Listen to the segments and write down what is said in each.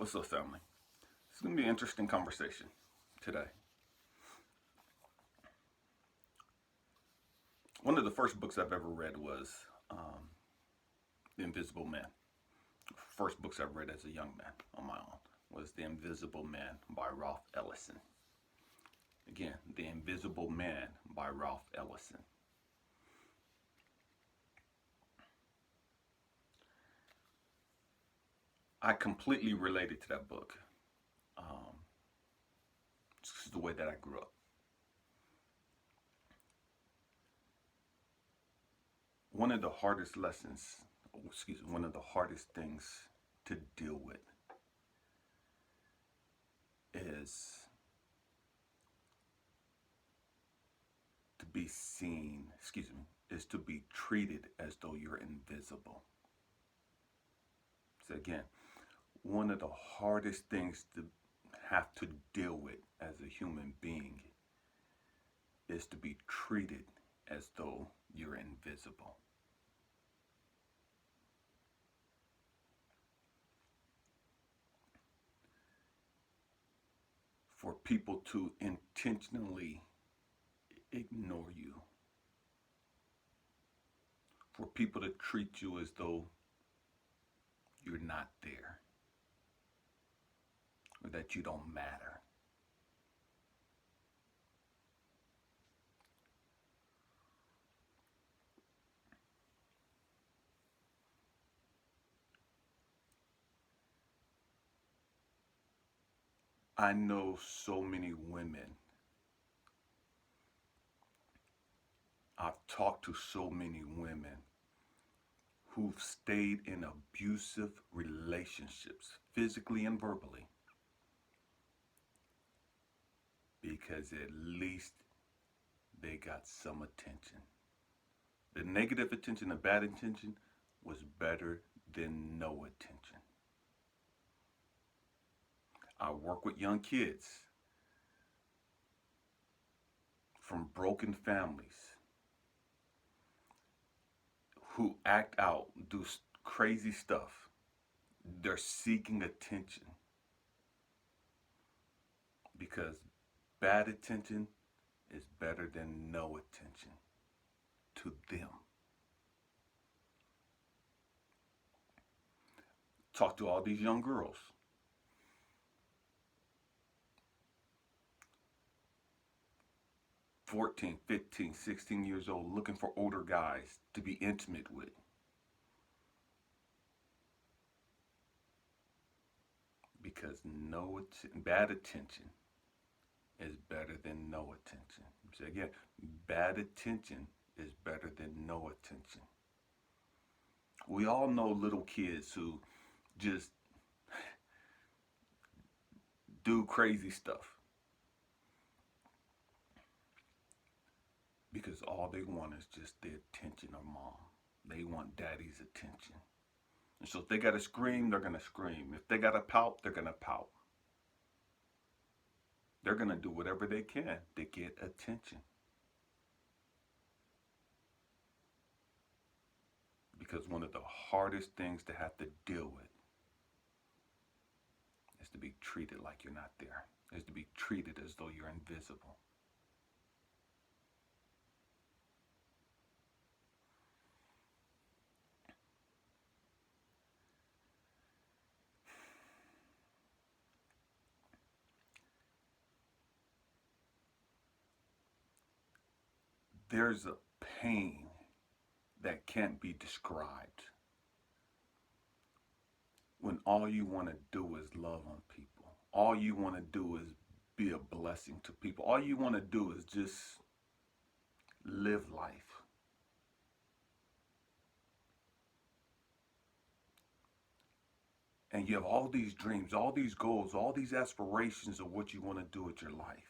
What's up, family? It's going to be an interesting conversation today. One of the first books I've ever read was The Invisible Man. First books I've read as a young man on my own was The Invisible Man by Ralph Ellison. Again, The Invisible Man by Ralph Ellison. I completely related to that book. This is the way that I grew up. One of the hardest lessons, one of the hardest things to deal with is to be seen, is to be treated as though you're invisible. So again, one of the hardest things to have to deal with as a human being is to be treated as though you're invisible. For people to intentionally ignore you. For people to treat you as though you're not there. Or that you don't matter. I know so many women. I've talked to so many women who've stayed in abusive relationships, physically and verbally, because at least they got some attention. The negative attention, the bad attention, was better than no attention. I work with young kids from broken families who act out, do crazy stuff. They're seeking attention because bad attention is better than no attention to them. Talk to all these young girls. 14, 15, 16 years old, looking for older guys to be intimate with. Because bad attention is better than no attention. So again, bad attention is better than no attention. We all know little kids who just do crazy stuff because all they want is just the attention of mom. They want daddy's attention. And so if they gotta scream, they're gonna scream. If they gotta pout, they're gonna pout. They're gonna do whatever they can to get attention. Because one of the hardest things to have to deal with is to be treated like you're not there, is to be treated as though you're invisible. There's a pain that can't be described when all you want to do is love on people. All you want to do is be a blessing to people. All you want to do is just live life. And you have all these dreams, all these goals, all these aspirations of what you want to do with your life.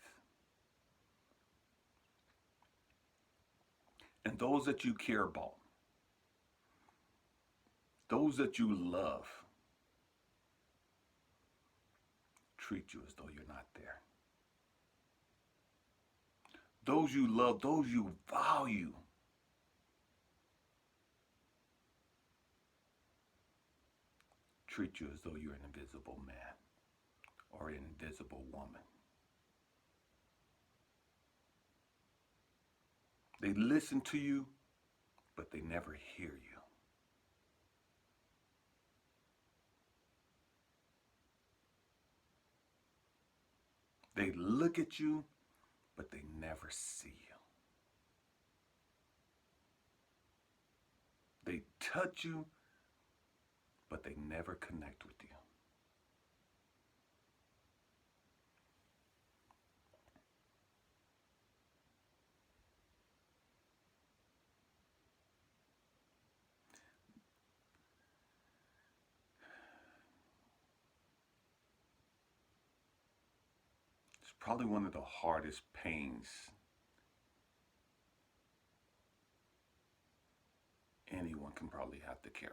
And those that you care about, those that you love, treat you as though you're not there. Those you love, those you value, treat you as though you're an invisible man or an invisible woman. They listen to you, but they never hear you. They look at you, but they never see you. They touch you, but they never connect with you. It's probably one of the hardest pains anyone can probably have to carry.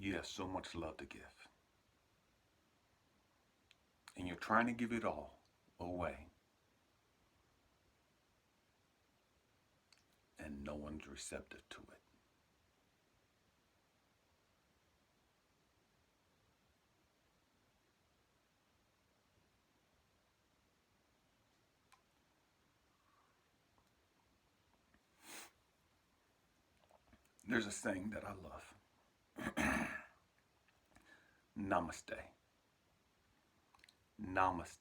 You have so much love to give, and you're trying to give it all away, and no one's receptive to it. There's a saying that I love. Namaste. Namaste.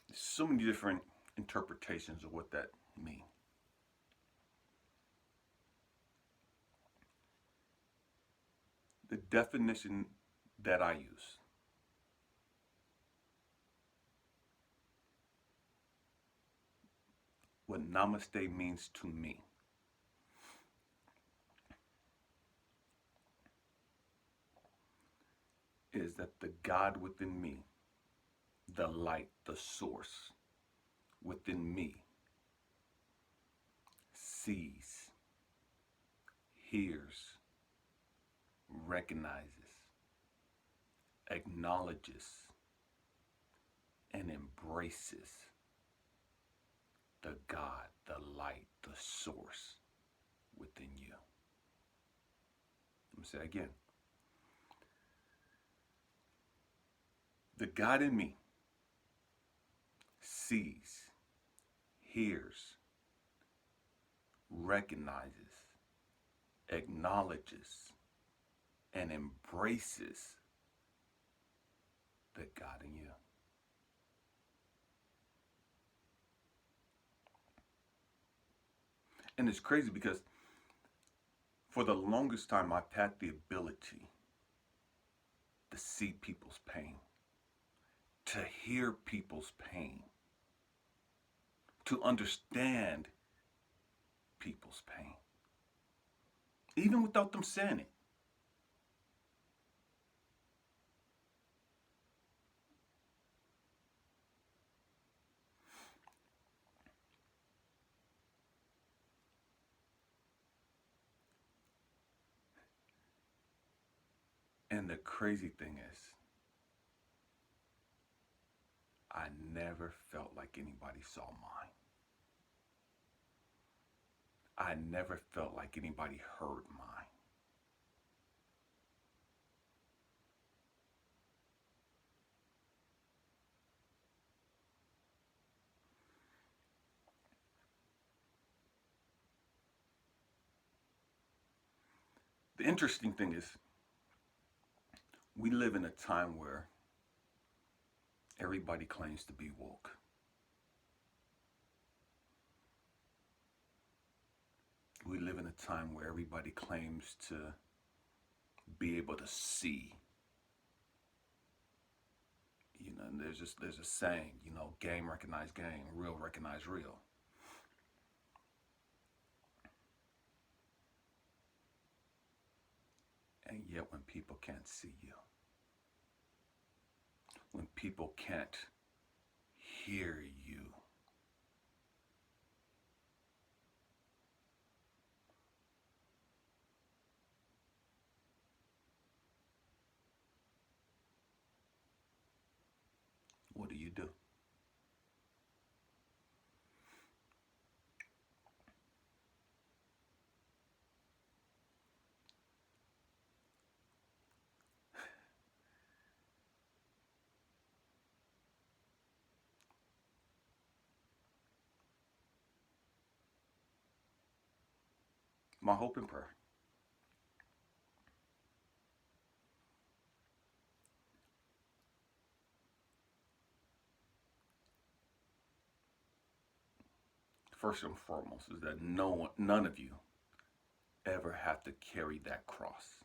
There's so many different interpretations of what that means. The definition that I use: what namaste means to me is that the God within me, the light, the source within me, sees, hears, recognizes, acknowledges, and embraces the God, the light, the source within you. Let me say it again. The God in me sees, hears, recognizes, acknowledges, and embraces the God in you. And it's crazy because for the longest time I've had the ability to see people's pain, to hear people's pain, to understand people's pain, even without them saying it. And the crazy thing is, I never felt like anybody saw mine. I never felt like anybody heard mine. The interesting thing is, we live in a time where everybody claims to be woke. We live in a time where everybody claims to be able to see. You know, and there's a saying, you know, game recognize game, real recognize real. And yet when people can't see you, when people can't hear you, what do you do? My hope and prayer. First and foremost is that none of you ever have to carry that cross.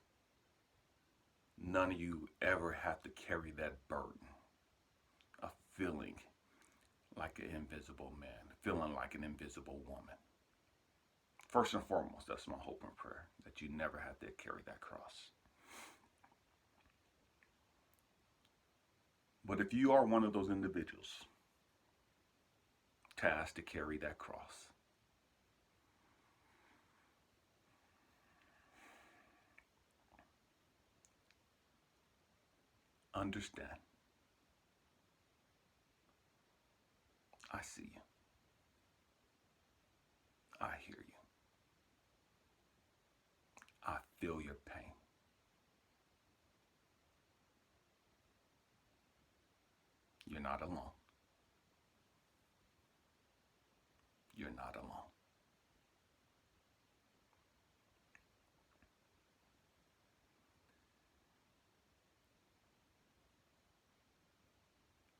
None of you ever have to carry that burden of feeling like an invisible man, feeling like an invisible woman. First and foremost, that's my hope and prayer, that you never have to carry that cross. But if you are one of those individuals tasked to carry that cross, understand, I see you. I hear you. I feel your pain. You're not alone. You're not alone.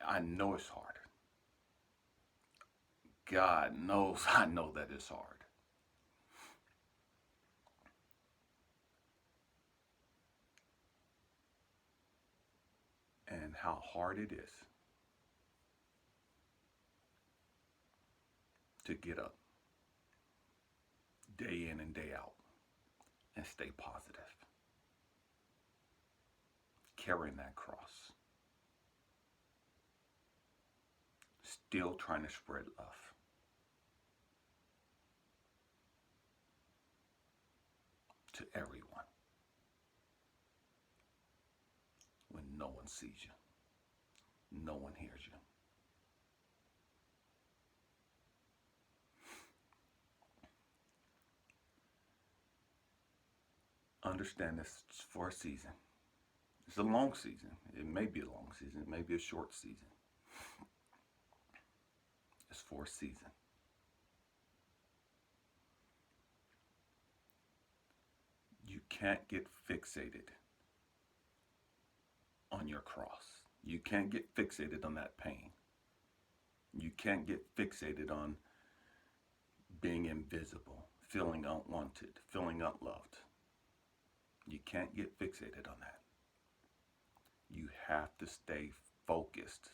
I know it's hard. God knows I know that it's hard. And how hard it is to get up day in and day out and stay positive, carrying that cross, still trying to spread love. To everyone when no one sees you, no one hears you. Understand this for a season. It's a long season. It may be a long season. It may be a short season. It's for a season. You can't get fixated on your cross. You can't get fixated on that pain. You can't get fixated on being invisible, feeling unwanted, feeling unloved. You can't get fixated on that. You have to stay focused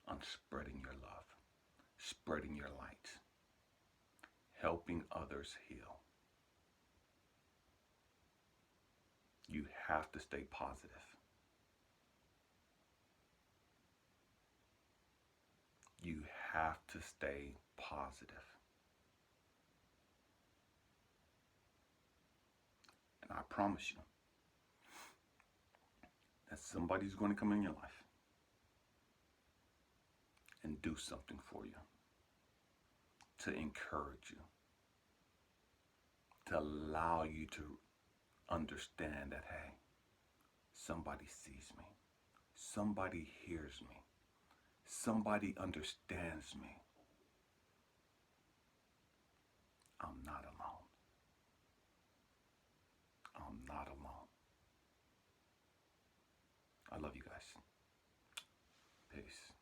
on spreading your love, spreading your light, helping others heal. You have to stay positive. You have to stay positive. And I promise you that somebody's going to come in your life and do something for you, to encourage you, to allow you to understand that, hey, somebody sees me, somebody hears me, somebody understands me. I'm not alone. I'm not alone. I love you guys. Peace.